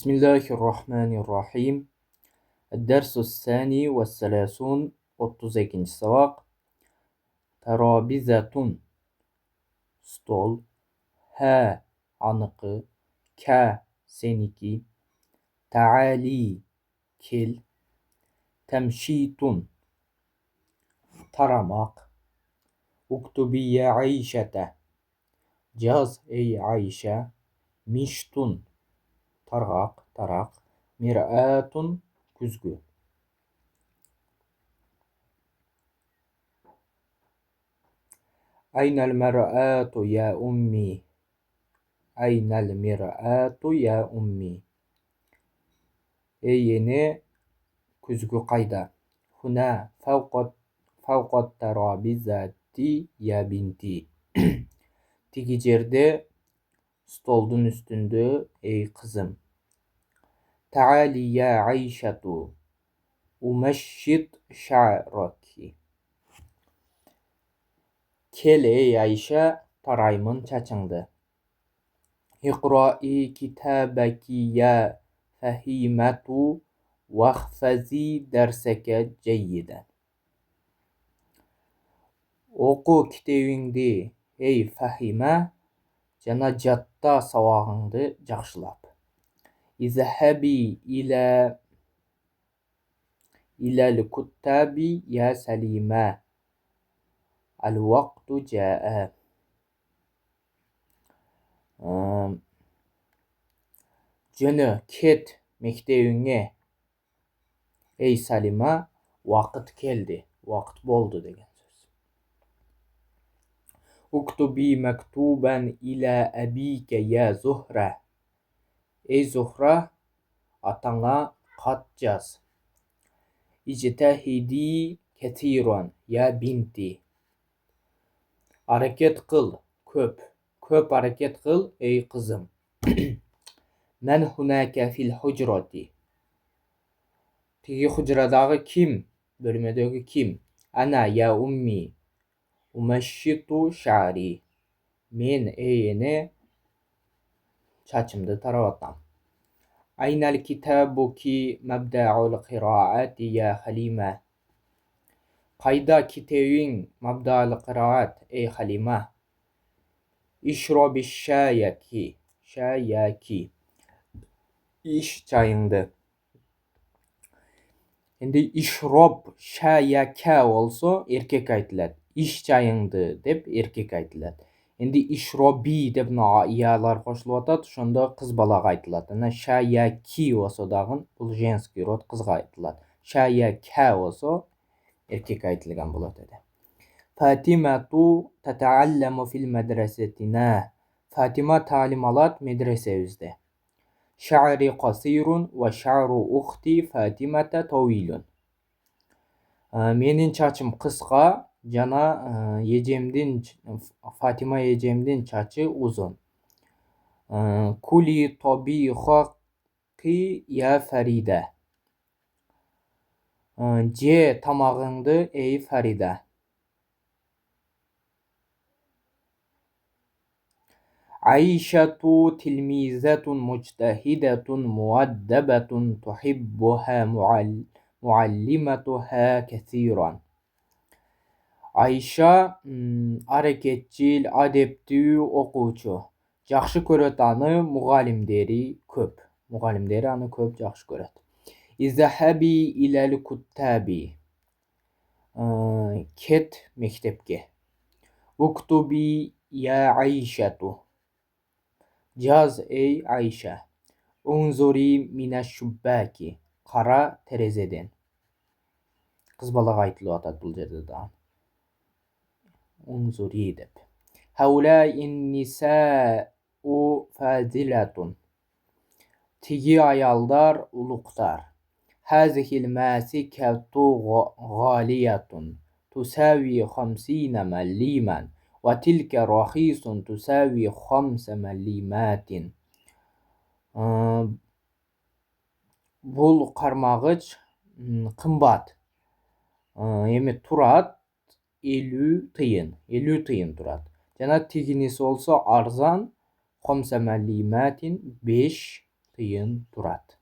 بسم الله الرحمن الرحيم. الدرس الثاني والثلاثون 32. سباق. ترابيزة stol, ha anıkı, ka seniki, taali kil, temşitun taramak, uktubiye Ayşete caz ey Ayşe, miştun tarak, mir'atun küzgü. Aynel mer'atu ya ummi. Aynel mir'atu ya ummi. Ey yeni küzgü kayda. Huna fevkat terabizati ya binti. Tigicerde stoldun üstünde ey kızım. Taali ya Ayşetu. Umeşşit şa'raki. Kel ey Ayşe, tarayımın çaçındı. İqra'i kitabaki ya fehimetu vahfazi derseke ceyyiden. Oku kitabingdi ey Fahime, jana jatta savağыңды жақшылап. İzhebi ilal kuttabi ya Salime. Al vaktu ca'a. Jönü ket mektebiňe ey Salima, vakit keldi, vakit boldu degan söz. Uktubi mektuben ila abike ya Zuhra. Ey Zuhra, atana kat jaz. İctehidi ketiran ya binti. Hareket kıl, köp hareket kıl ey kızım. Men hunake fil hucrati. Tigi hucradağı kim? Bölmedeki kim? Ana ya ummi. Umeşşitu şa'ri. Men eyene çaçımdı taravattam. Aynel kitabuki mebda'ul qiraati ya Halime. Kayda kitabın mebda'ul qiraat ey Halime. İşrabi şayaki. İş çayındı. Endi işrob şayaka olsa erkek aytıladi. İş çayındı dep erkek aytıladi. Endi işrobi dep iyalar qoşulup atat, şonda kız balaga aytıladi. Ana şayaki olsa dagın bul женский род kızga aytıladi. Şayaka olsa erkek aytılgan bolat edi. Fatimatu tata'allamu fil medresetina. Fatima talim alat medresebizde. Şa'ri qasirun ve şa'ru ukhti Fatimata tawilun. Menin çaçım kıska, jana Fatima yejemdin çaçı uzun. Kuli tabihaki ya Faride. Je tamağındı ey Faride. Ayşetu tilmizatun muctehidetun muaddebetun tuhibbuha muallimatuha kesiran. Ayşe hareketçil, adepli okuçu. Жақшы көрөт аны mugallimderi köp. Mugallimderi аны köp жақшы көрөt. İzhabi ilal kuttabi. Ket mektepke. Uktubi ya Ayşetu. Caz ey Ayşe. Unzuri mineşşubbaki. Kara terezeden. Kız balaga aytılıp atat bul jerde da. Unzuri dep. Haula'in nisa'u fazilatun. Tigi ayaldar uluktar. Hazihil masiketu ghaliyatun. Tusavi 50 mellimen. Ve tilke rahisun tusavi 5 mellimatin. Bul karmağıç kımbat. Emet turat 50 tıyın turat. Jana tiginisi olsa arzan 5 mellimatin 5 тыйын турат.